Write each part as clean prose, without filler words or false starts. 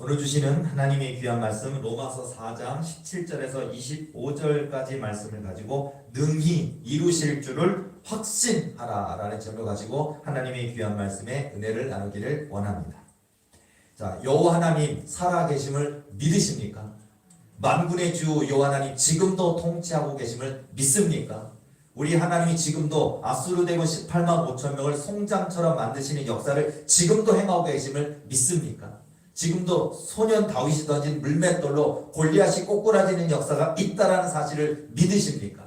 오늘 주시는 하나님의 귀한 말씀 로마서 4장 17절에서 25절까지 말씀을 가지고 능히 이루실 줄을 확신하라 라는 제목을 가지고 하나님의 귀한 말씀에 은혜를 나누기를 원합니다. 자, 여호와 하나님 살아계심을 믿으십니까? 만군의 주 여호와 하나님 지금도 통치하고 계심을 믿습니까? 우리 하나님이 지금도 아수르 대군 18만 5천 명을 송장처럼 만드시는 역사를 지금도 행하고 계심을 믿습니까? 지금도 소년 다윗이 던진 물맷돌로 골리앗이 꼬꾸라지는 역사가 있다라는 사실을 믿으십니까?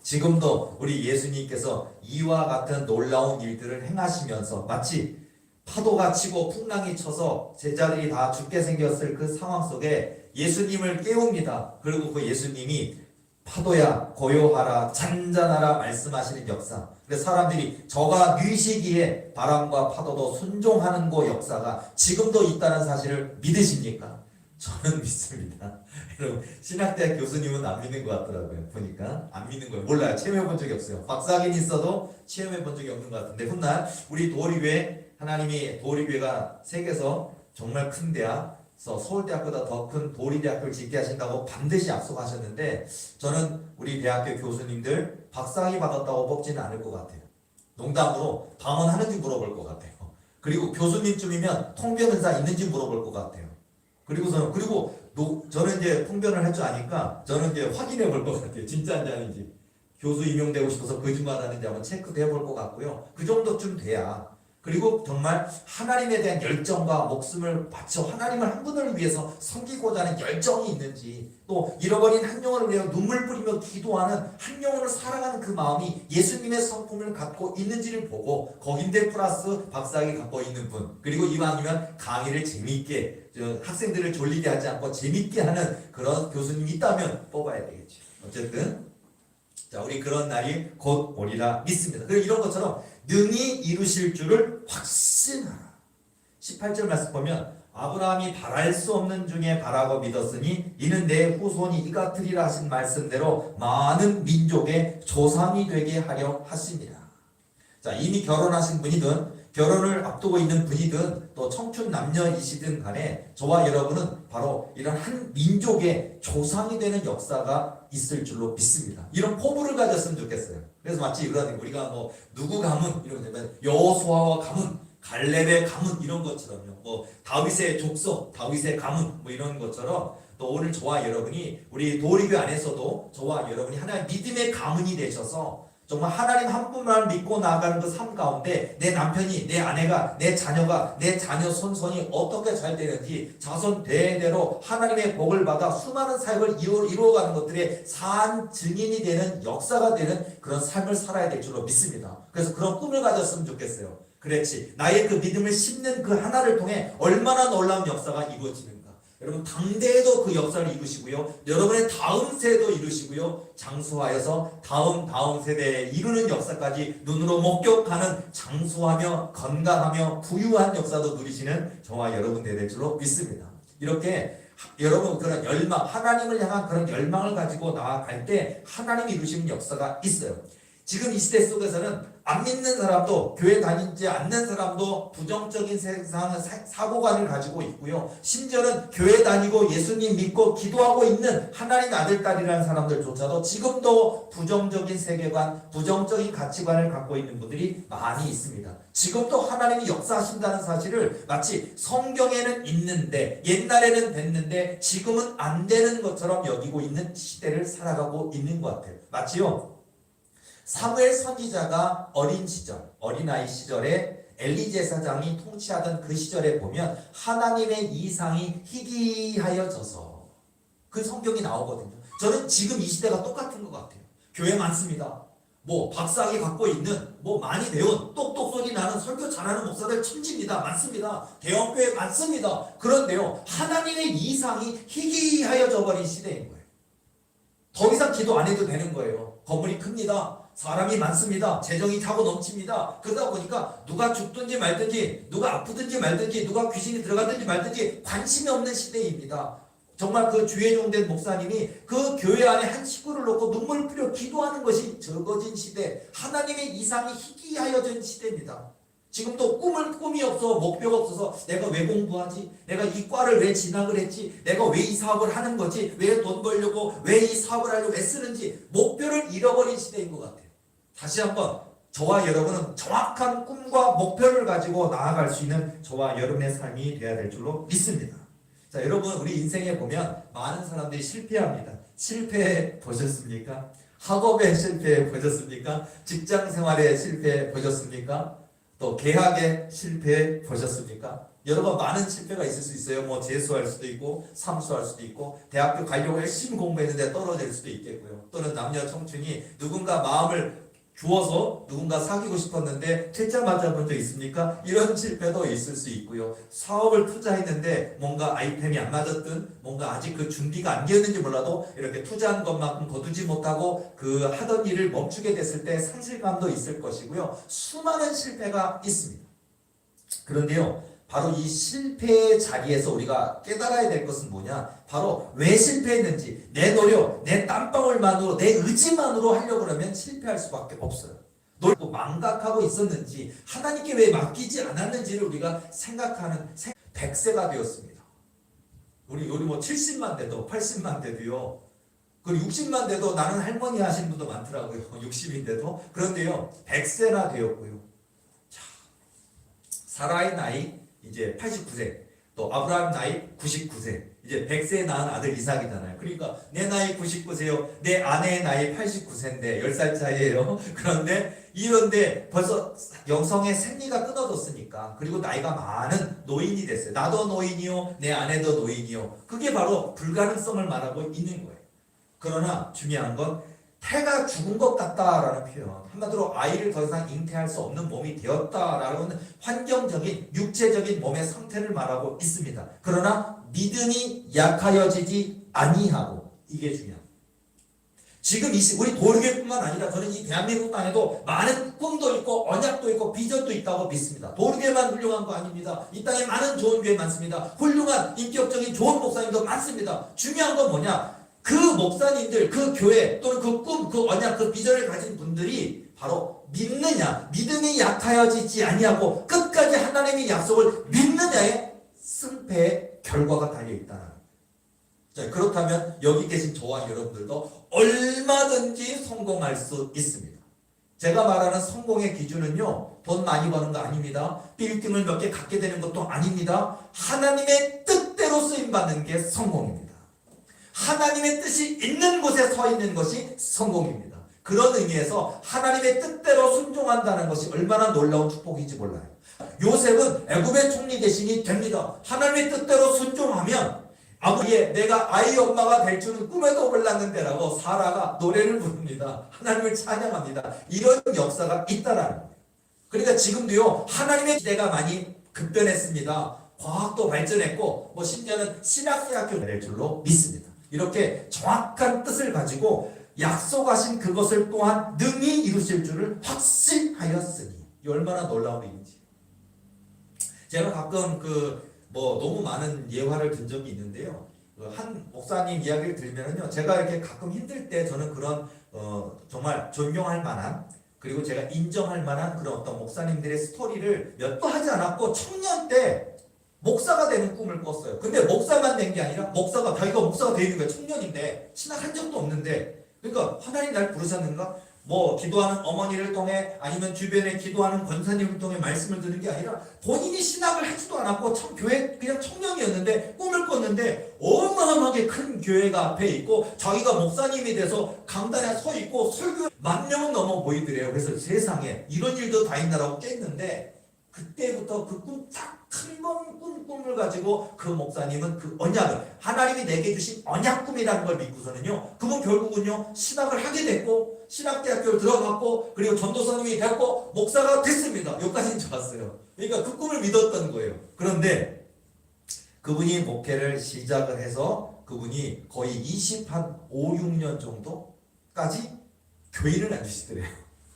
지금도 우리 예수님께서 이와 같은 놀라운 일들을 행하시면서 마치 파도가 치고 풍랑이 쳐서 제자들이 다 죽게 생겼을 그 상황 속에 예수님을 깨웁니다. 그리고 그 예수님이 파도야 고요하라 잔잔하라 말씀하시는 역사. 그래서 사람들이 저가 뉘시기에 바람과 파도도 순종하는 그 역사가 지금도 있다는 사실을 믿으십니까? 저는 믿습니다. 여러분 신학대학 교수님은 안 믿는 것 같더라고요. 보니까 안 믿는 거예요. 몰라요. 체험해 본 적이 없어요. 박사학위는 있어도 체험해 본 적이 없는 것 같은데 훗날 우리 도리교회 하나님이 도리교회가 세계에서 정말 큰 대학 서울대학보다 더 큰 도리대학교를 짓게 하신다고 반드시 약속하셨는데 저는 우리 대학교 교수님들 박사학위 받았다고 뽑지는 않을 것 같아요. 농담으로 방언하는지 물어볼 것 같아요. 그리고 교수님쯤이면 통변은사 있는지 물어볼 것 같아요. 저는 이제 통변을 할 줄 아니까 저는 이제 확인해 볼 것 같아요. 진짜인지 아닌지. 교수 임용되고 싶어서 거짓말하는지 한번 체크도 해볼 것 같고요. 그 정도쯤 돼야. 그리고 정말 하나님에 대한 열정과 목숨을 바쳐 하나님을 한 분을 위해서 섬기고자 하는 열정이 있는지, 또 잃어버린 한 영혼을 위해 눈물 뿌리며 기도하는 한 영혼을 사랑하는 그 마음이 예수님의 성품을 갖고 있는지를 보고, 거긴데 플러스 박사학위 갖고 있는 분, 그리고 이왕이면 강의를 재미있게 학생들을 졸리게 하지 않고 재미있게 하는 그런 교수님이 있다면 뽑아야 되겠죠. 어쨌든 자, 우리 그런 날이 곧 오리라 믿습니다. 그리고 이런 것처럼 능히 이루실 줄을 확신하라. 18절 말씀 보면 아브라함이 바랄 수 없는 중에 바라고 믿었으니 이는 내 후손이 이같으리라 하신 말씀대로 많은 민족의 조상이 되게 하려 하십니다. 자, 이미 결혼하신 분이든 결혼을 앞두고 있는 분이든 또 청춘 남녀이시든 간에 저와 여러분은 바로 이런 한 민족의 조상이 되는 역사가 있을 줄로 믿습니다. 이런 포부를 가졌으면 좋겠어요. 그래서 마치 우리가 뭐 누구 가문 이런 거면 여호수아와 가문, 갈렙의 가문 이런 것처럼요. 뭐 다윗의 족속, 다윗의 가문 뭐 이런 것처럼 또 오늘 저와 여러분이 우리 도리교 안에서도 저와 여러분이 하나의 믿음의 가문이 되셔서 정말 하나님 한 분만 믿고 나아가는 그 삶 가운데 내 남편이, 내 아내가, 내 자녀가, 내 자녀 손손이 어떻게 잘 되는지 자손 대대로 하나님의 복을 받아 수많은 삶을 이루어가는 것들의 산 증인이 되는 역사가 되는 그런 삶을 살아야 될 줄로 믿습니다. 그래서 그런 꿈을 가졌으면 좋겠어요. 그렇지. 나의 그 믿음을 심는 그 하나를 통해 얼마나 놀라운 역사가 이루어지는가. 여러분 당대에도 그 역사를 이루시고요. 여러분의 다음 세대도 이루시고요. 장수하여서 다음 세대에 이루는 역사까지 눈으로 목격하는 장수하며 건강하며 부유한 역사도 누리시는 저와 여러분들이 될 줄로 믿습니다. 이렇게 여러분 그런 열망, 하나님을 향한 그런 열망을 가지고 나아갈 때 하나님이 이루시는 역사가 있어요. 지금 이 시대 속에서는 안 믿는 사람도 교회 다니지 않는 사람도 부정적인 세상의 사고관을 가지고 있고요. 심지어는 교회 다니고 예수님 믿고 기도하고 있는 하나님의 아들, 딸이라는 사람들조차도 지금도 부정적인 세계관, 부정적인 가치관을 갖고 있는 분들이 많이 있습니다. 지금도 하나님이 역사하신다는 사실을 마치 성경에는 있는데 옛날에는 됐는데 지금은 안 되는 것처럼 여기고 있는 시대를 살아가고 있는 것 같아요. 마치요. 사무엘 선지자가 어린아이 시절에 엘리 제사장이 통치하던 그 시절에 보면 하나님의 이상이 희귀하여져서 그 성경이 나오거든요. 저는 지금 이 시대가 똑같은 것 같아요. 교회 많습니다. 뭐 박사학위 갖고 있는 많이 배운 똑똑 소리 나는 설교 잘하는 목사들 천지입니다. 많습니다. 대형교회 많습니다. 그런데요, 하나님의 이상이 희귀하여져 버린 시대인 거예요. 더 이상 기도 안 해도 되는 거예요. 건물이 큽니다. 사람이 많습니다. 재정이 차고 넘칩니다. 그러다 보니까 누가 죽든지 말든지, 누가 아프든지 말든지, 누가 귀신이 들어가든지 말든지 관심이 없는 시대입니다. 정말 그 주의종된 목사님이 그 교회 안에 한 식구를 놓고 눈물을 뿌려 기도하는 것이 적어진 시대, 하나님의 이상이 희귀하여진 시대입니다. 지금도 꿈이 없어, 목표가 없어서 내가 왜 공부하지? 내가 이 과를 왜 진학을 했지? 내가 왜 이 사업을 하는 거지? 왜 돈 벌려고? 왜 이 사업을 하려고 애쓰는지 목표를 잃어버린 시대인 것 같아요. 다시 한번 저와 여러분은 정확한 꿈과 목표를 가지고 나아갈 수 있는 저와 여러분의 삶이 되어야 될 줄로 믿습니다. 자, 여러분 우리 인생에 보면 많은 사람들이 실패합니다. 실패 보셨습니까? 학업에 실패 보셨습니까? 직장 생활에 실패 보셨습니까? 또 계약에 실패 보셨습니까? 여러 번 많은 실패가 있을 수 있어요. 뭐 재수할 수도 있고 삼수할 수도 있고 대학교 가려고 열심히 공부했는데 떨어질 수도 있겠고요. 또는 남녀 청춘이 누군가 마음을 주어서 누군가 사귀고 싶었는데 퇴짜 맞아본 적 있습니까? 이런 실패도 있을 수 있고요. 사업을 투자했는데 뭔가 아이템이 안 맞았든 뭔가 아직 그 준비가 안 되었는지 몰라도 이렇게 투자한 것만큼 거두지 못하고 그 하던 일을 멈추게 됐을 때 상실감도 있을 것이고요. 수많은 실패가 있습니다. 그런데요, 바로 이 실패의 자리에서 우리가 깨달아야 될 것은 뭐냐? 바로 왜 실패했는지, 내 노력, 내 땀방울만으로, 내 의지만으로 하려고 그러면 실패할 수밖에 없어요. 노력도 망각하고 있었는지, 하나님께 왜 맡기지 않았는지를 우리가 생각하는 100세가 되었습니다. 우리 뭐 70만 돼도 80만 돼도요. 그리고 60만 돼도 나는 할머니 하신 분도 많더라고요. 60인데도. 그런데요, 100세나 되었고요. 자, 사라의 나이 이제 89세, 또 아브라함 나이 99세, 이제 100세에 낳은 아들 이삭이잖아요. 그러니까 내 나이 99세요, 내 아내의 나이 89세인데 10살 차이예요. 그런데 이런데 벌써 영성의 생리가 끊어졌으니까, 그리고 나이가 많은 노인이 됐어요. 나도 노인이요, 내 아내도 노인이요. 그게 바로 불가능성을 말하고 있는 거예요. 그러나 중요한 건 태가 죽은 것 같다라는 표현, 한마디로 아이를 더 이상 잉태할 수 없는 몸이 되었다라는 환경적인 육체적인 몸의 상태를 말하고 있습니다. 그러나 믿음이 약하여지지 아니하고, 이게 중요합니다. 지금 우리 도르게뿐만 아니라 저는 이 대한민국 땅에도 많은 꿈도 있고 언약도 있고 비전도 있다고 믿습니다. 도르게만 훌륭한 거 아닙니다. 이 땅에 많은 좋은 교회 많습니다. 훌륭한 인격적인 좋은 목사님도 많습니다. 중요한 건 뭐냐? 그 목사님들, 그 교회 또는 그 꿈, 그 언약, 그 비전을 가진 분들이 바로 믿느냐, 믿음이 약하여지지 아니하고 끝까지 하나님의 약속을 믿느냐의 승패의 결과가 달려있다는 거예요. 자, 그렇다면 여기 계신 저와 여러분들도 얼마든지 성공할 수 있습니다. 제가 말하는 성공의 기준은요, 돈 많이 버는 거 아닙니다. 빌딩을 몇 개 갖게 되는 것도 아닙니다. 하나님의 뜻대로 쓰임받는 게 성공입니다. 하나님의 뜻이 있는 곳에 서 있는 것이 성공입니다. 그런 의미에서 하나님의 뜻대로 순종한다는 것이 얼마나 놀라운 축복인지 몰라요. 요셉은 애굽의 총리 대신이 됩니다. 하나님의 뜻대로 순종하면 아버지의 내가 아이 엄마가 될 줄은 꿈에도 몰랐는데라고 사라가 노래를 부릅니다. 하나님을 찬양합니다. 이런 역사가 있다라는 거예요. 그러니까 지금도요, 하나님의 시대가 많이 급변했습니다. 과학도 발전했고 뭐 심지어는 신학대학교 될 줄로 믿습니다. 이렇게 정확한 뜻을 가지고 약속하신 그것을 또한 능히 이루실 줄을 확신하였으니, 이 얼마나 놀라운 일인지. 제가 가끔 뭐 너무 많은 예화를 든 적이 있는데요. 한 목사님 이야기를 들으면요, 제가 이렇게 가끔 힘들 때 저는 그런 정말 존경할 만한, 그리고 제가 인정할 만한 그런 어떤 목사님들의 스토리를 몇 번 하지 않았고 청년 때 목사가 되는 꿈을 꿨어요. 근데 목사만 된 게 아니라 자기가 목사가 되는 거예요. 청년인데 신학한 적도 없는데. 그러니까 하나님 날 부르셨는가? 뭐 기도하는 어머니를 통해 아니면 주변에 기도하는 권사님을 통해 말씀을 듣는 게 아니라 본인이 신학을 하지도 않았고 교회 그냥 청년이었는데 꿈을 꿨는데 어마어마하게 큰 교회가 앞에 있고 자기가 목사님이 돼서 강단에 서 있고 설교 10,000명은 넘어 보이더래요. 그래서 세상에 이런 일도 다 있나라고 깼는데, 그때부터 그 꿈 딱 큰 꿈을 가지고 그 목사님은 그 언약을, 하나님이 내게 주신 언약 꿈이라는 걸 믿고서는요, 그분 결국은요 신학을 하게 됐고 신학대학교를 들어갔고 그리고 전도사님이 됐고 목사가 됐습니다. 여기까지는 좋았어요. 그러니까 그 꿈을 믿었던 거예요. 그런데 그분이 목회를 시작을 해서 그분이 거의 5, 6년 정도까지 교인을 안 주시더래요.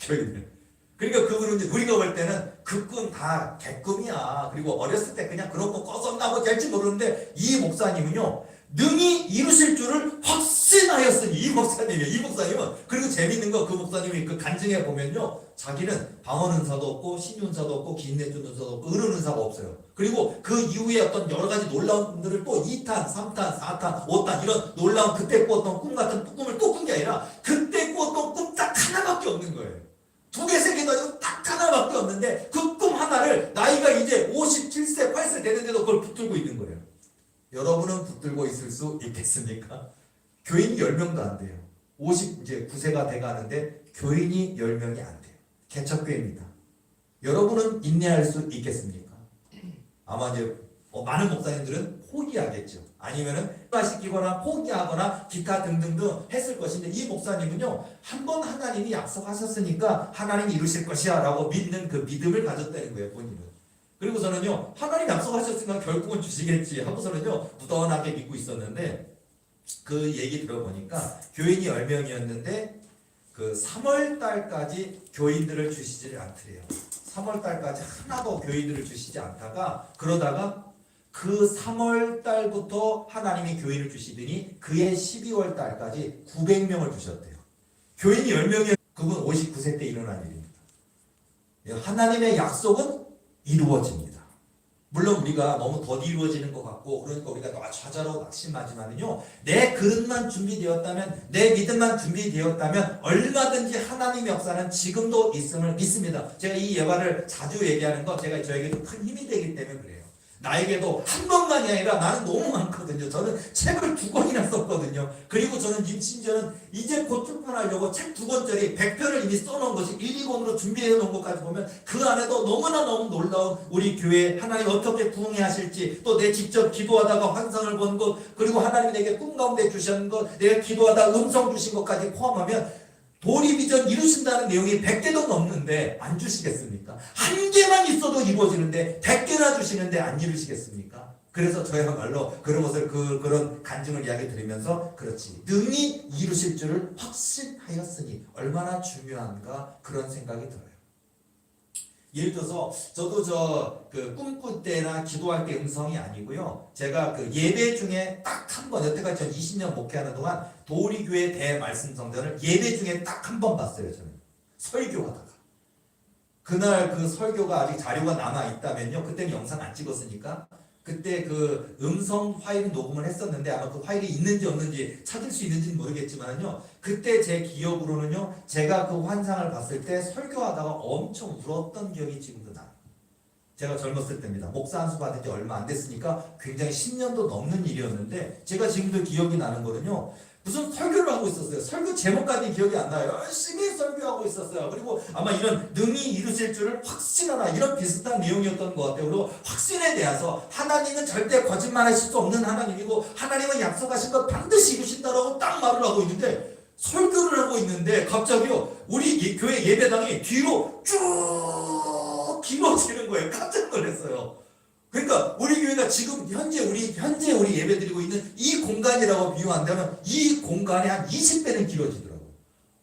교인을. 그러니까 그분은 이제 우리가 볼 때는 그 꿈 다 개꿈이야. 그리고 어렸을 때 그냥 그런 거 꿨었나 뭐 될지 모르는데, 이 목사님은요 능히 이루실 줄을 확신하였으니. 이 목사님은 그리고 재밌는 거, 그 목사님이 그 간증해 보면요, 자기는 방언 은사도 없고 신유 은사도 없고 기인내주 은사도 없고 의론 은사가 없어요. 그리고 그 이후에 어떤 여러 가지 놀라운 분들을 또 2탄, 3탄, 4탄, 5탄 이런 놀라운 그때 꾸었던 꿈 같은 꿈을 또 꾼 게 아니라 그때 꾸었던 꿈 딱 하나밖에 없는 거예요. 2개, 3개도 아니고 딱 하나밖에 없는데 그 꿈 하나를 나이가 이제 57세, 8세 되는데도 그걸 붙들고 있는 거예요. 여러분은 붙들고 있을 수 있겠습니까? 교인이 10명도 안 돼요. 59세가 돼가는데 교인이 10명이 안 돼요. 개척교회입니다. 여러분은 인내할 수 있겠습니까? 아마 이제 많은 목사님들은 포기하겠죠. 아니면은 시키거나 포기하거나 기타 등등등 했을 것인데, 이 목사님은요, 한번 하나님이 약속하셨으니까 하나님이 이루실 것이야 라고 믿는 그 믿음을 가졌다는 거예요, 본인은. 그리고서는요, 하나님 약속하셨으니까 결국은 주시겠지 하고서는요, 무던하게 믿고 있었는데, 그 얘기 들어보니까 교인이 10명이었는데 그 3월 달까지 교인들을 주시지를 않더래요. 3월 달까지 하나도 교인들을 주시지 않다가, 그러다가 그 3월 달부터 하나님이 교인을 주시더니 그해 12월 달까지 900명을 주셨대요. 교인이 10명이, 그건 59세 때 일어난 일입니다. 하나님의 약속은 이루어집니다. 물론 우리가 너무 더디 이루어지는 것 같고, 그러니까 우리가 좌절하고 낙심하지만요, 내 그릇만 준비되었다면, 내 믿음만 준비되었다면 얼마든지 하나님의 역사는 지금도 있음을 믿습니다. 제가 이 예화를 자주 얘기하는 건 제가 저에게도 큰 힘이 되기 때문에 그래요. 나에게도 한 번만이 아니라 나는 너무 많거든요. 저는 책을 2권이나 썼거든요. 그리고 저는 심지어는 이제 곧 출판하려고 책 2권짜리 100편을 이미 써놓은 것이 1, 2권으로 준비해 놓은 것까지 보면 그 안에도 너무나 너무 놀라운 우리 교회 하나님 어떻게 부흥해 하실지, 또 내 직접 기도하다가 환상을 본 것, 그리고 하나님이 내게 꿈 가운데 주신 것, 내가 기도하다 음성 주신 것까지 포함하면 도리비전 이루신다는 내용이 100개도 넘는데 안 주시겠습니까? 한 개만 있어도 이루어지는데 100개나 주시는데 안 이루시겠습니까? 그래서 저야말로 그런 것을 그런 간증을 이야기 드리면서, 그렇지, 능히 이루실 줄을 확신하였으니 얼마나 중요한가 그런 생각이 들어요. 예를 들어서 저도 그 꿈꿀 때나 기도할 때 음성이 아니고요, 제가 그 예배 중에 딱 한 번, 여태까지 전 20년 목회하는 동안 도리교회 대말씀 성전을 예배 중에 딱 한 번 봤어요. 저는 설교하다가, 그날 그 설교가 아직 자료가 남아 있다면요, 그때는 영상 안 찍었으니까 그때 그 음성 파일 녹음을 했었는데, 아마 그 파일이 있는지 없는지 찾을 수 있는지는 모르겠지만요, 그때 제 기억으로는요, 제가 그 환상을 봤을 때 설교하다가 엄청 울었던 기억이 지금도 나요. 제가 젊었을 때입니다. 목사 안수 받은 지 얼마 안 됐으니까 굉장히 10년도 넘는 일이었는데, 제가 지금도 기억이 나는 거는요, 무슨 설교를 하고 있었어요. 설교 제목까지 기억이 안 나요. 열심히 설교하고 있었어요. 그리고 아마 이런 능히 이루실 줄을 확신하라, 이런 비슷한 내용이었던 것 같아요. 그리고 확신에 대해서 하나님은 절대 거짓말하실 수 없는 하나님이고, 하나님은 약속하신 것 반드시 이루신다라고 딱 말을 하고 있는데, 설교를 하고 있는데 갑자기요, 우리 교회 예배당이 뒤로 쭉 길어지는 거예요. 깜짝 놀랐어요. 그러니까 우리 교회가 지금 현재 우리 예배드리고 있는 이 공간이라고 비유한다면 이 공간이 한 20배는 길어지더라고요.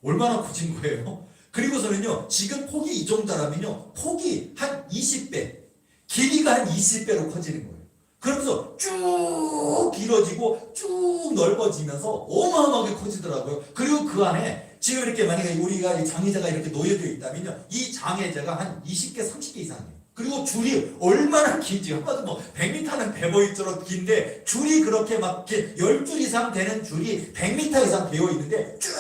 얼마나 커진 거예요? 그리고서는요, 지금 폭이 이 정도라면요, 폭이 한 20배, 길이가 한 20배로 커지는 거예요. 그러면서 쭉 길어지고 쭉 넓어지면서 어마어마하게 커지더라고요. 그리고 그 안에 지금 이렇게 만약에 우리가 장애자가 이렇게 놓여져 있다면요, 이 장애자가 한 20개, 30개 이상이에요. 그리고 줄이 얼마나 긴지, 한마디로 뭐 100m는 배보이처럼 긴데, 줄이 그렇게 막 10줄 이상 되는 줄이 100m 이상 되어 있는데 쭉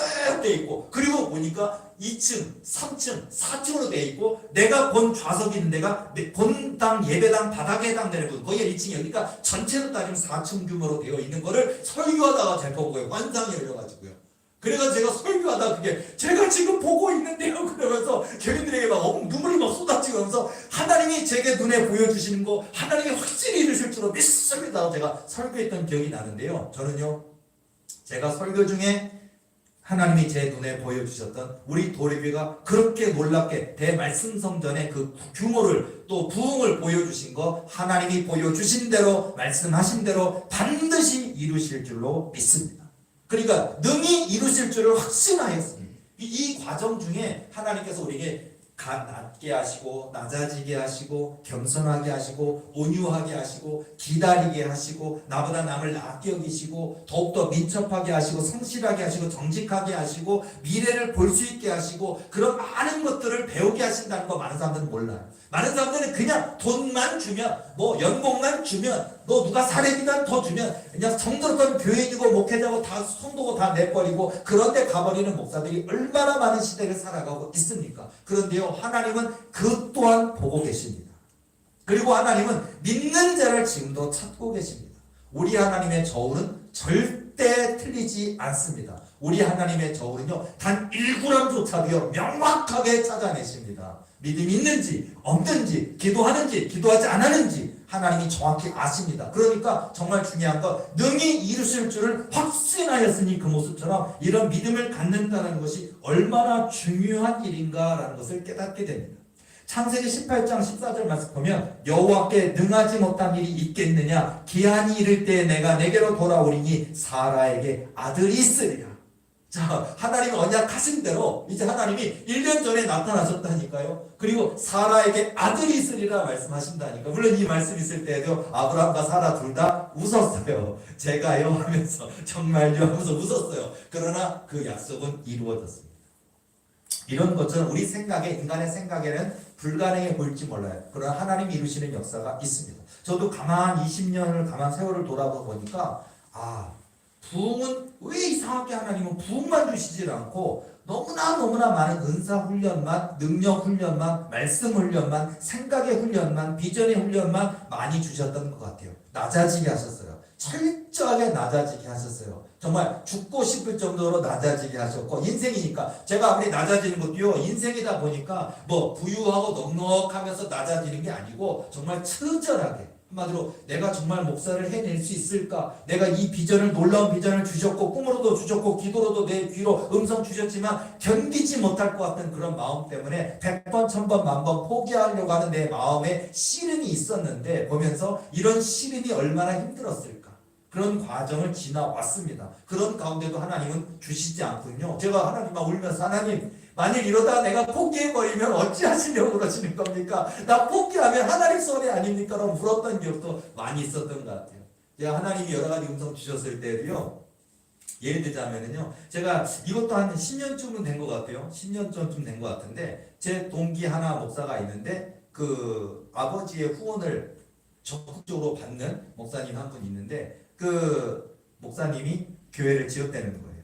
돼 있고, 그리고 보니까 2층, 3층, 4층으로 돼 있고, 내가 본 좌석이 있는 데가 본당, 예배당, 바닥에 해당되는 곳, 거기가 2층이에요. 그러니까 전체로 따지면 4층 규모로 되어 있는 거를 설교하다가 제가 본 거예요. 환상이 열려가지고요. 그래서 제가 설교하다 그게 제가 지금 보고 있는데요, 그러면서 교인들에게 막 눈물이 막 쏟아지면서 하나님이 제게 눈에 보여주시는 거, 하나님이 확실히 이루실 줄로 믿습니다. 제가 설교했던 기억이 나는데요, 저는요, 제가 설교 중에 하나님이 제 눈에 보여주셨던 우리 도리교회가 그렇게 놀랍게 대말씀 성전의 그 규모를, 또 부흥을 보여주신 거, 하나님이 보여주신 대로, 말씀하신 대로 반드시 이루실 줄로 믿습니다. 그러니까 능히 이루실 줄을 확신하였습니다. 이 과정 중에 하나님께서 우리에게 낮게 하시고 낮아지게 하시고 겸손하게 하시고 온유하게 하시고 기다리게 하시고 나보다 남을 낮게 여기시고 더욱더 민첩하게 하시고 성실하게 하시고 정직하게 하시고 미래를 볼 수 있게 하시고 그런 많은 것들을 배우게 하신다는 거 많은 사람들은 몰라요. 많은 사람들은 그냥 돈만 주면 뭐 연봉만 주면 너 누가 사례비만 더 주면 그냥 성도던 교인이고 목회자고 다 성도고 다 내버리고 그런데 가버리는 목사들이 얼마나 많은 시대를 살아가고 있습니까? 그런데요, 하나님은 그 또한 보고 계십니다. 그리고 하나님은 믿는 자를 지금도 찾고 계십니다. 우리 하나님의 저울은 절대 틀리지 않습니다. 우리 하나님의 저울은요, 단 1g조차도요 명확하게 찾아내십니다. 믿음이 있는지 없는지, 기도하는지 기도하지 않았는지 하나님이 정확히 아십니다. 그러니까 정말 중요한 건 능히 이루실 줄을 확신하였으니 그 모습처럼 이런 믿음을 갖는다는 것이 얼마나 중요한 일인가라는 것을 깨닫게 됩니다. 창세기 18장 14절 말씀 보면 여호와께 능하지 못한 일이 있겠느냐, 기한이 이를 때 내가 내게로 돌아오리니 사라에게 아들이 있으리라. 자, 하나님이 언약하신 대로 이제 하나님이 1년 전에 나타나셨다니까요. 그리고 사라에게 아들이 있으리라 말씀하신다니까. 물론 이 말씀 있을 때에도 아브라함과 사라 둘 다 웃었어요. 제가요 하면서 정말요 하면서 웃었어요. 그러나 그 약속은 이루어졌습니다. 이런 것처럼 우리 생각에, 인간의 생각에는 불가능해 보일지 몰라요. 그러나 하나님이 이루시는 역사가 있습니다. 저도 가만 20년을 가만 세월을 돌아보니까 부흥은 왜 이상하게 하나님은 부흥만 주시질 않고 너무나 많은 은사 훈련만, 능력 훈련만, 말씀 훈련만, 생각의 훈련만, 비전의 훈련만 많이 주셨던 것 같아요. 낮아지게 하셨어요. 철저하게 낮아지게 하셨어요. 정말 죽고 싶을 정도로 낮아지게 하셨고, 인생이니까 제가 아무리 낮아지는 것도요, 인생이다 보니까 뭐 부유하고 넉넉하면서 낮아지는 게 아니고 정말 처절하게, 한마디로 내가 정말 목사를 해낼 수 있을까? 내가 이 비전을, 놀라운 비전을 주셨고 꿈으로도 주셨고 기도로도 내 귀로 음성 주셨지만 견디지 못할 것 같은 그런 마음 때문에 100번, 1000번, 만번 포기하려고 하는 내 마음에 시름이 있었는데, 보면서 이런 시름이 얼마나 힘들었을까? 그런 과정을 지나왔습니다. 그런 가운데도 하나님은 주시지 않군요. 제가 하나님만 울면서, 하나님 만일 이러다 내가 포기해버리면 어찌하시려고 그러시는 겁니까? 나 포기하면 하나님 손해 아닙니까? 라고 물었던 기억도 많이 있었던 것 같아요. 제가 하나님이 여러 가지 음성 주셨을 때도요, 예를 들자면요, 제가 이것도 한 10년쯤은 된 것 같아요. 10년 전쯤 된 것 같은데, 제 동기 하나 목사가 있는데 그 아버지의 후원을 적극적으로 받는 목사님 한 분 있는데, 그 목사님이 교회를 지었다는 거예요.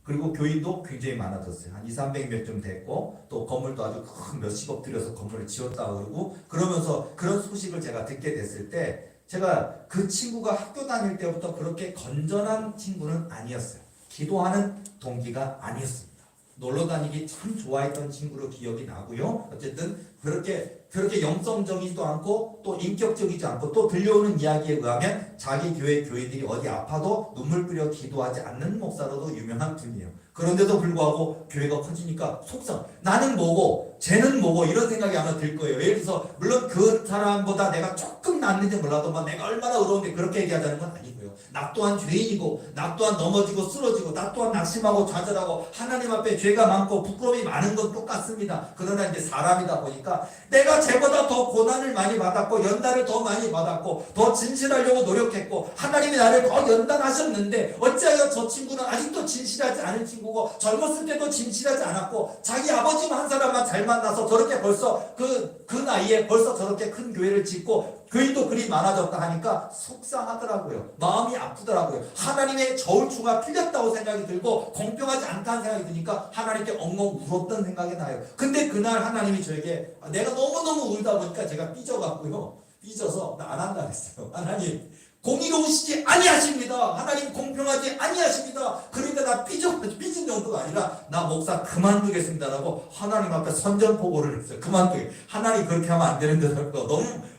그리고 교인도 굉장히 많아졌어요. 한 2, 300명 좀 됐고, 또 건물도 아주 큰 몇십억 들여서 건물을 지었다고 그러고, 그러면서 그런 소식을 제가 듣게 됐을 때, 제가 그 친구가 학교 다닐 때부터 그렇게 건전한 친구는 아니었어요. 기도하는 동기가 아니었습니다. 놀러 다니기 참 좋아했던 친구로 기억이 나고요. 어쨌든 그렇게 영성적이지도 않고 또 인격적이지 않고, 또 들려오는 이야기에 의하면 자기 교회 교인들이 어디 아파도 눈물 뿌려 기도하지 않는 목사로도 유명한 분이에요. 그런데도 불구하고 교회가 커지니까 속상, 나는 뭐고 쟤는 뭐고 이런 생각이 아마 들 거예요. 예를 들어서 물론 그 사람보다 내가 조금 낫는지 몰라도 내가 얼마나 의로운데 그렇게 얘기하자는 건 아니고요. 나 또한 죄인이고, 나 또한 넘어지고 쓰러지고, 나 또한 낙심하고 좌절하고 하나님 앞에 죄가 많고 부끄러움이 많은 건 똑같습니다. 그러나 이제 사람이다 보니까 내가 쟤보다 더 고난을 많이 받았고 연단을 더 많이 받았고 더 진실하려고 노력했고 하나님이 나를 더 연단하셨는데, 어찌하여 저 친구는 아직도 진실하지 않은 친구고, 젊었을 때도 진실하지 않았고, 자기 아버지만 한 사람만 잘 만나서 저렇게 벌써 그 나이에 벌써 저렇게 큰 교회를 짓고 교인도 그리 많아졌다 하니까 속상하더라고요. 마음이 아프더라고요. 하나님의 저울추가 틀렸다고 생각이 들고 공평하지 않다는 생각이 드니까 하나님께 엉엉 울었던 생각이 나요. 근데 그날 하나님이 저에게, 내가 너무너무 울다 보니까 제가 삐져서 나 안 한다 그랬어요. 하나님 공의로우시지 아니하십니다. 하나님 공평하지 아니하십니다. 그러니까 나 삐진 정도가 아니라 나 목사 그만두겠습니다라고 하나님 앞에 선전포고를 했어요. 그만두게. 하나님 그렇게 하면 안 되는데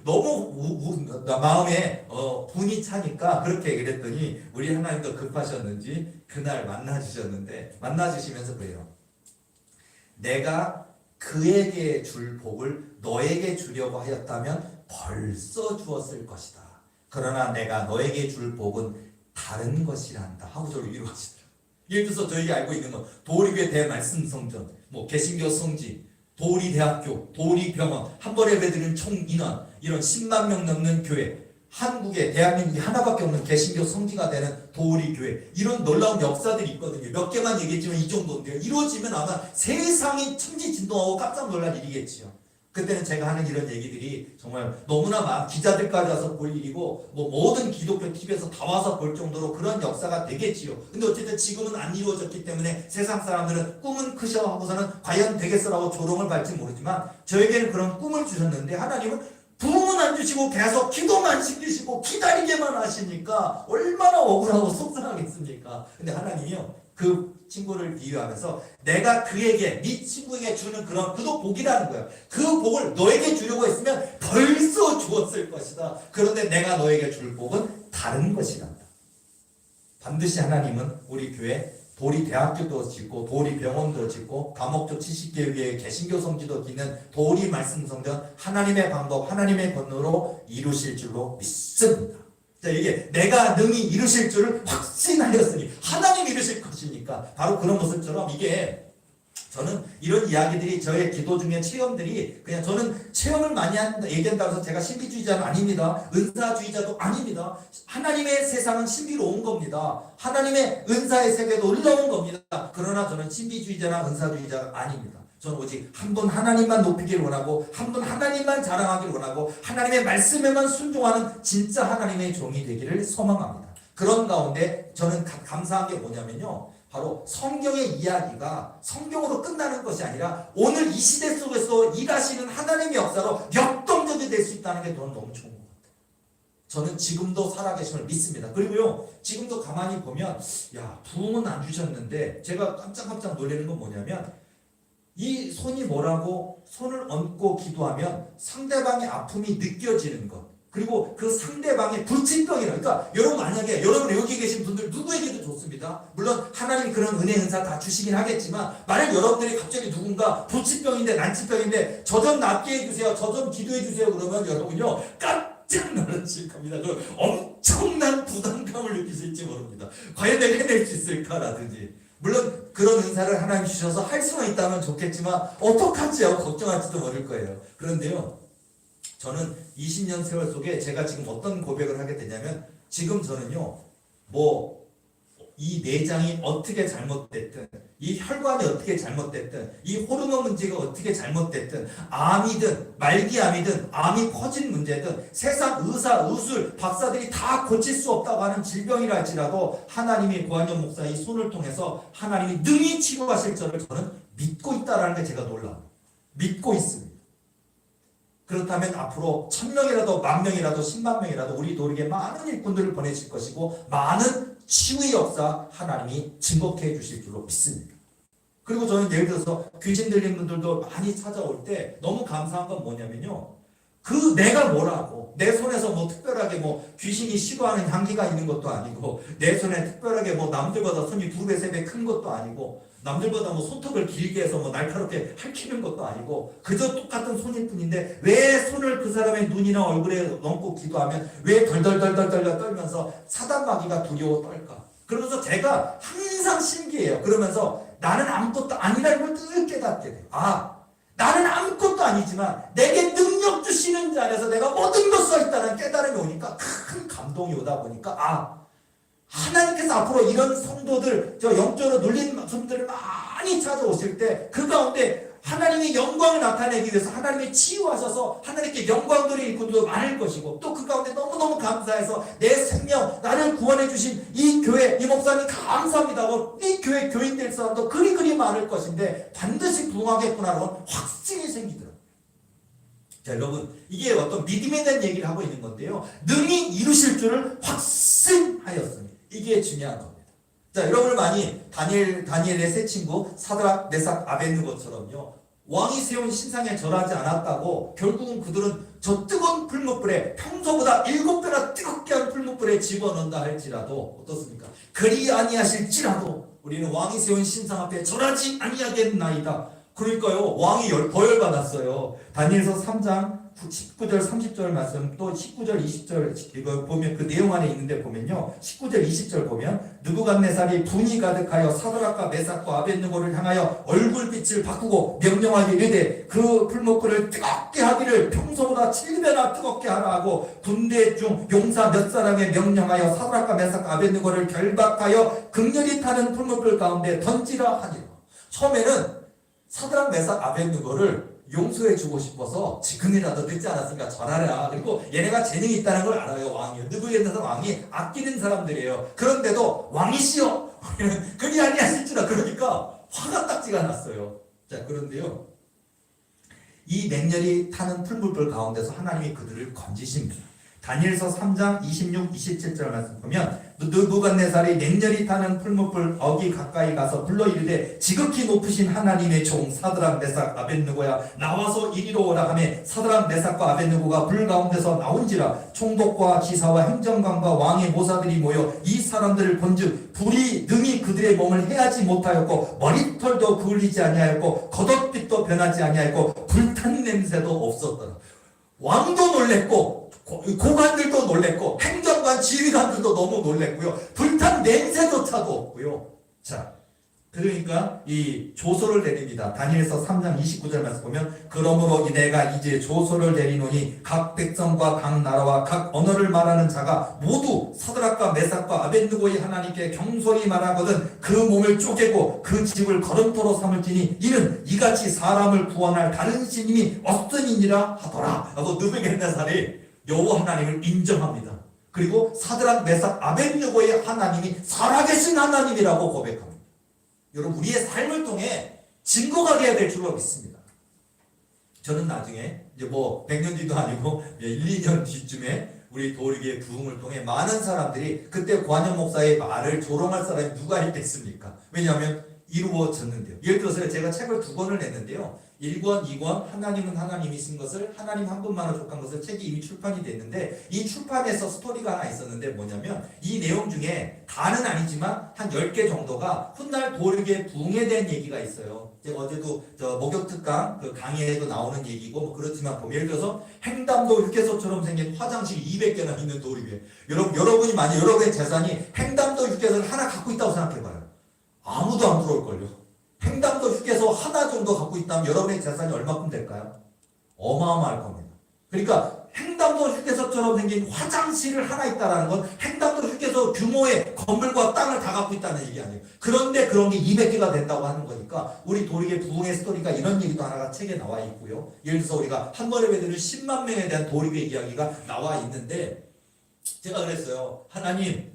너무 나 마음에 분이 차니까 그렇게 얘기를 했더니, 우리 하나님도 급하셨는지 그날 만나주셨는데, 만나주시면서 그래요. 내가 그에게 줄 복을 너에게 주려고 하였다면 벌써 주었을 것이다. 그러나 내가 너에게 줄 복은 다른 것이란다 하고 저를 위로하시더라고요. 예를 들어서 저희가 알고 있는 건 도리교회 대말씀 성전, 개신교 성지, 도리대학교, 도리병원, 한 번에 예배드리는 총 인원 이런 10만 명 넘는 교회, 한국에 대한민국이 하나밖에 없는 개신교 성지가 되는 도리교회, 이런 놀라운 역사들이 있거든요. 몇 개만 얘기했지만 이 정도인데요. 이루어지면 아마 세상이 천지진동하고 깜짝 놀랄 일이겠지요. 그때는 제가 하는 이런 얘기들이 정말 너무나 기자들까지 와서 볼 일이고 뭐 모든 기독교 TV에서 다 와서 볼 정도로 그런 역사가 되겠지요. 근데 어쨌든 지금은 안 이루어졌기 때문에 세상 사람들은 꿈은 크셔 하고서는 과연 되겠어라고 조롱을 받지 모르지만 저에게는 그런 꿈을 주셨는데 하나님은 부흥은 안 주시고 계속 기도만 시키시고 기다리게만 하시니까 얼마나 억울하고 속상하겠습니까? 근데 하나님이요, 그 친구를 비유하면서 내가 그에게, 네 친구에게 주는 그도 복이라는 거예요. 그 복을 너에게 주려고 했으면 벌써 주었을 것이다. 그런데 내가 너에게 줄 복은 다른 것이란다. 반드시 하나님은 우리 교회 도리대학교도 짓고 도리병원도 짓고 감옥조 70개 위에 개신교 성지도 짓는 도리 말씀 성전 하나님의 방법, 하나님의 권능으로 이루실 줄로 믿습니다. 자, 이게 내가 능히 이루실 줄을 확신하였으니 하나님이 이루실 것이니까 바로 그런 모습처럼 이게 저는 이런 이야기들이 저의 기도 중에 체험들이 그냥 저는 체험을 많이 얘기한다고 해서 제가 신비주의자는 아닙니다. 은사주의자도 아닙니다. 하나님의 세상은 신비로운 겁니다. 하나님의 은사의 세계도 올라온 겁니다. 그러나 저는 신비주의자나 은사주의자가 아닙니다. 저는 오직 한 분 하나님만 높이기를 원하고 한 분 하나님만 자랑하기를 원하고 하나님의 말씀에만 순종하는 진짜 하나님의 종이 되기를 소망합니다. 그런 가운데 저는 감사한 게 뭐냐면요, 바로 성경의 이야기가 성경으로 끝나는 것이 아니라 오늘 이 시대 속에서 일하시는 하나님의 역사로 역동적이 될 수 있다는 게 저는 너무 좋은 것 같아요. 저는 지금도 살아계심을 믿습니다. 그리고요, 지금도 가만히 보면 부흥은 안 주셨는데 제가 깜짝깜짝 놀라는 건 뭐냐면 이 손이 뭐라고 손을 얹고 기도하면 상대방의 아픔이 느껴지는 것, 그리고 그 상대방의 불치병이라, 그러니까 여러분 만약에 여러분 여기 계신 분들 누구에게도 좋습니다. 물론 하나님이 그런 은혜 은사 다 주시긴 하겠지만 만약 여러분들이 갑자기 누군가 불치병인데 난치병인데 저 좀 낫게 해주세요, 저 좀 기도해 주세요 그러면 여러분요 깜짝 놀라실 겁니다. 그럼 엄청난 부담감을 느끼실지 모릅니다. 과연 내가 해낼 수 있을까라든지, 물론 그런 은사를 하나님 주셔서 할 수만 있다면 좋겠지만 어떡하지 하고 걱정할지도 모를 거예요. 그런데요, 저는 20년 세월 속에 제가 지금 어떤 고백을 하게 되냐면 지금 저는요, 이 내장이 어떻게 잘못됐든, 이 혈관이 어떻게 잘못됐든, 이 호르몬 문제가 어떻게 잘못됐든, 암이든 말기암이든 암이 퍼진 문제든 세상 의사, 의술, 박사들이 다 고칠 수 없다고 하는 질병이라 할지라도 하나님이 고한영 목사 이 손을 통해서 하나님이 능히 치료하실 줄을 저는 믿고 있다는 게 제가 놀라워요. 믿고 있습니다. 그렇다면 앞으로 1000명이라도 10,000명이라도 10만 명이라도 우리 도리에 많은 일꾼들을 보내실 것이고 많은 치유의 역사 하나님이 증거케 해주실 줄로 믿습니다. 그리고 저는 예를 들어서 귀신 들린 분들도 많이 찾아올 때 너무 감사한 건 뭐냐면요, 그 내가 뭐라고 내 손에서 특별하게 귀신이 싫어하는 향기가 있는 것도 아니고 내 손에 특별하게 남들보다 손이 2배 3배 큰 것도 아니고 남들보다 손톱을 길게 해서 날카롭게 핥히는 것도 아니고 그저 똑같은 손일 뿐인데 왜 손을 그 사람의 눈이나 얼굴에 얹고 기도하면 왜 덜덜덜덜덜 떨면서 사단마귀가 두려워 떨까? 그러면서 제가 항상 신기해요. 그러면서 나는 아무것도 아니라는 걸 늘 깨닫게 돼요. 나는 아무것도 아니지만 내게 능력 주시는 자 안에서 내가 모든 것 써 있다는 깨달음이 오니까 큰 감동이 오다 보니까 하나님께서 앞으로 이런 성도들, 영적으로 눌린 성도들을 많이 찾아오실 때 그 가운데 하나님의 영광을 나타내기 위해서 하나님이 치유하셔서 하나님께 영광 돌릴 일꾼도 많을 것이고 또 그 가운데 너무너무 감사해서 내 생명, 나를 구원해 주신 이 교회, 이 목사님 감사합니다 하고 이 교회 교인 될 사람도 그리 많을 것인데 반드시 부흥하겠구나라는 확신이 생기더라고요. 자, 여러분, 이게 어떤 믿음에 대한 얘기를 하고 있는 건데요, 능히 이루실 줄을 확신하였으니 이게 중요한 겁니다. 자, 여러분을 많이 다니엘의 세 친구 사드락, 메삭, 아벳느고처럼요, 왕이 세운 신상에 절하지 않았다고 결국은 그들은 저 뜨거운 풀무불에 평소보다 7배나 뜨겁게 한 풀무불에 집어넣는다 할지라도 어떻습니까? 그리 아니하실지라도 우리는 왕이 세운 신상 앞에 절하지 아니하겠나이다. 그러니까요, 왕이 더 열받았어요. 다니엘서 3장 19절 30절 말씀 또 19절 20절 이거 보면 그 내용 안에 있는데 보면요 19절 20절 보면 느부갓네살이 분이 가득하여 사드락과 메삭과 아벳느고를 향하여 얼굴빛을 바꾸고 명령하기 이르되 그 풀무불을 뜨겁게 하기를 평소보다 7배나 뜨겁게 하라 하고 군대 중 용사 몇 사람에 명령하여 사드락과 메삭 아벳느고를 결박하여 극렬히 타는 풀무불 가운데 던지라 하니라. 처음에는 사드락 메삭 아벳느고를 용서해주고 싶어서 지금이라도 늦지 않았으니까 절하라. 그리고 얘네가 재능이 있다는 걸 알아요. 왕이 느부갓네살 왕이 아끼는 사람들이에요. 그런데도 왕이시여 그리 아니하실 줄아. 그러니까 화가 딱지가 났어요. 자 그런데요 이 맹렬히 타는 풀무불 가운데서 하나님이 그들을 건지십니다. 다니엘서 3장 26, 27절 말씀 보면 느부갓네살이 맹렬히 타는 풀무불 어기 가까이 가서 불러 이르되 지극히 높으신 하나님의 종 사드락 메삭 아벳느고야 나와서 이리로 오라 하매 사드락 메삭과 아벳느고가 불 가운데서 나온지라. 총독과 기사와 행정관과 왕의 모사들이 모여 이 사람들을 본즉 불이 능히 그들의 몸을 해하지 못하였고 머리털도 그을리지 아니하였고 겉옷빛도 변하지 아니하였고 불탄 냄새도 없었더라. 왕도 놀랬고 고관들도 놀랬고 행정관 지휘관들도 너무 놀랬고요. 불탄 냄새조차도 없고요. 자, 그러니까 이 조소를 내립니다. 다니엘서 3장 29절 말씀 보면 그러므로 내가 이제 조소를 내리노니 각 백성과 각 나라와 각 언어를 말하는 자가 모두 사드락과 메삭과 아벳느고의 하나님께 경솔히 말하거든 그 몸을 쪼개고 그 집을 걸음토로 삼을지니 이는 이같이 사람을 구원할 다른 신임이 없으니니라 하더라 라고 느부갓네살이 여호와 하나님을 인정합니다. 그리고 사드락 메삭 아벳느고의 하나님이 살아계신 하나님이라고 고백합니다. 여러분 우리의 삶을 통해 증거가 되어야 될 줄로 믿습니다. 저는 나중에 이제 뭐 100년 뒤도 아니고 1, 2년 뒤쯤에 우리 도리교의 부흥을 통해 많은 사람들이 그때 관영 목사의 말을 조롱할 사람이 누가 있겠습니까? 왜냐하면 이루어졌는데요. 예를 들어서 제가 책을 2권을 냈는데요. 1권, 2권 하나님은 하나님이신 것을 하나님 한 분만을 족한 것을 책이 이미 출판이 됐는데 이 출판에서 스토리가 하나 있었는데 뭐냐면 이 내용 중에 다는 아니지만 한 10개 정도가 훗날 도르게 부흥에 대한 얘기가 있어요. 제가 어제도 저 목욕특강 그 강의에도 나오는 얘기고 뭐 그렇지만 보면 예를 들어서 횡담도 휴게소처럼 생긴 화장실 200개나 있는 도르게 여러분이 만약 여러분의 재산이 횡담도 휴게소를 하나 갖고 있다고 생각해봐요. 아무도 안 부러울걸요. 횡담도 휴게소 하나 정도 갖고 있다면 여러분의 재산이 얼마큼 될까요? 어마어마할 겁니다. 그러니까 횡담도 휴게소처럼 생긴 화장실을 하나 있다는 건 횡담도 휴게소 규모의 건물과 땅을 다 갖고 있다는 얘기 아니에요. 그런데 그런 게 200개가 된다고 하는 거니까 우리 도리의 부흥의 스토리가 이런 얘기도 하나가 책에 나와 있고요. 예를 들어서 우리가 한 번에 맺는 10만 명에 대한 도리의 이야기가 나와 있는데 제가 그랬어요. 하나님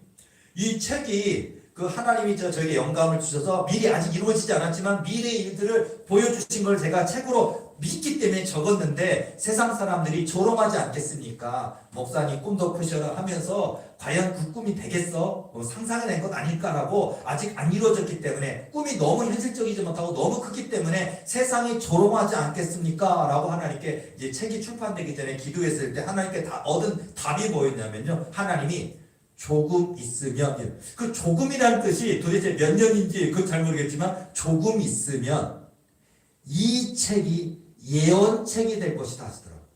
이 책이 그 하나님이 저에게 영감을 주셔서 미리 아직 이루어지지 않았지만 미래의 일들을 보여주신 걸 제가 책으로 믿기 때문에 적었는데 세상 사람들이 조롱하지 않겠습니까? 목사님 꿈도 크셔라 하면서 과연 그 꿈이 되겠어? 상상해낸 것 아닐까라고 아직 안 이루어졌기 때문에 꿈이 너무 현실적이지 못하고 너무 크기 때문에 세상이 조롱하지 않겠습니까? 라고 하나님께 이제 책이 출판되기 전에 기도했을 때 하나님께 다 얻은 답이 뭐였냐면요. 하나님이 조금 있으면 그 조금이라는 뜻이 도대체 몇 년인지 그건 잘 모르겠지만 조금 있으면 이 책이 예언책이 될 것이다 하시더라고요.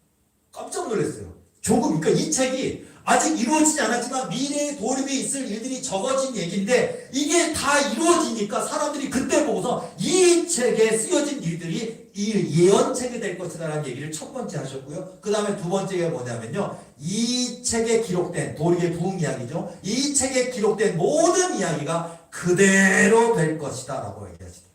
깜짝 놀랐어요. 조금 그러니까 이 책이 아직 이루어지지 않았지만 미래의 도립에 있을 일들이 적어진 얘기인데 이게 다 이루어지니까 사람들이 그때 보고서 이 책에 쓰여진 일들이 이 예언책이 될 것이다 라는 얘기를 첫 번째 하셨고요. 그 다음에 두 번째가 뭐냐면요. 이 책에 기록된 도립의 부흥 이야기죠. 이 책에 기록된 모든 이야기가 그대로 될 것이다 라고 얘기하시죠.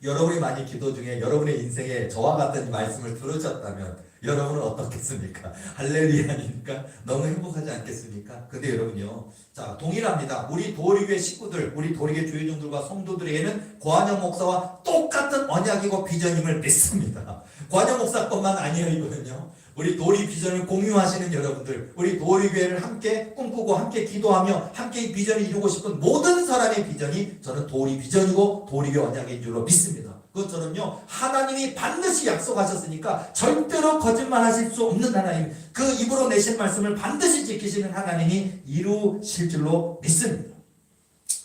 여러분이 만약 기도 중에 여러분의 인생에 저와 같은 말씀을 들으셨다면 여러분은 어떻겠습니까? 할렐루야니까 너무 행복하지 않겠습니까? 근데 여러분요, 자 동일합니다. 우리 도리교회 식구들, 우리 도리교회 조회종들과 성도들에게는 고한영 목사와 똑같은 언약이고 비전임을 믿습니다. 고한영 목사뿐만 아니에요 이거는요. 우리 도리 비전을 공유하시는 여러분들, 우리 도리교회를 함께 꿈꾸고 함께 기도하며 함께 이 비전을 이루고 싶은 모든 사람의 비전이 저는 도리 비전이고 도리교회 언약인 줄로 믿습니다. 그것처럼요 하나님이 반드시 약속하셨으니까 절대로 거짓말하실 수 없는 하나님, 그 입으로 내신 말씀을 반드시 지키시는 하나님이 이루실 줄로 믿습니다.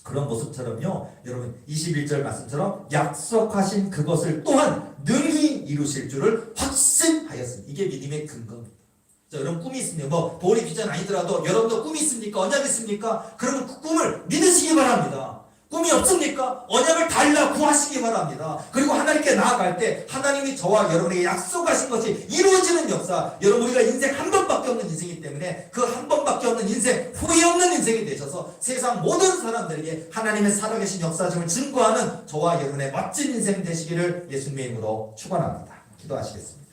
그런 모습처럼요 여러분 21절 말씀처럼 약속하신 그것을 또한 능히 이루실 줄을 확신하였습니다. 이게 믿음의 근거입니다. 자, 여러분 꿈이 있습니다. 뭐 보리 비전 아니더라도 여러분도 꿈이 있습니까? 언약이 있습니까? 그러면 그 꿈을 믿으시기 바랍니다. 꿈이 없습니까? 언약을 달라 구하시기 바랍니다. 그리고 하나님께 나아갈 때 하나님이 저와 여러분에게 약속하신 것이 이루어지는 역사. 여러분 우리가 인생 한 번밖에 없는 인생이기 때문에 그 한 번밖에 없는 인생, 후회 없는 인생이 되셔서 세상 모든 사람들에게 하나님의 살아계신 역사심을 증거하는 저와 여러분의 멋진 인생 되시기를 예수님의 이름으로 축원합니다. 기도하시겠습니다.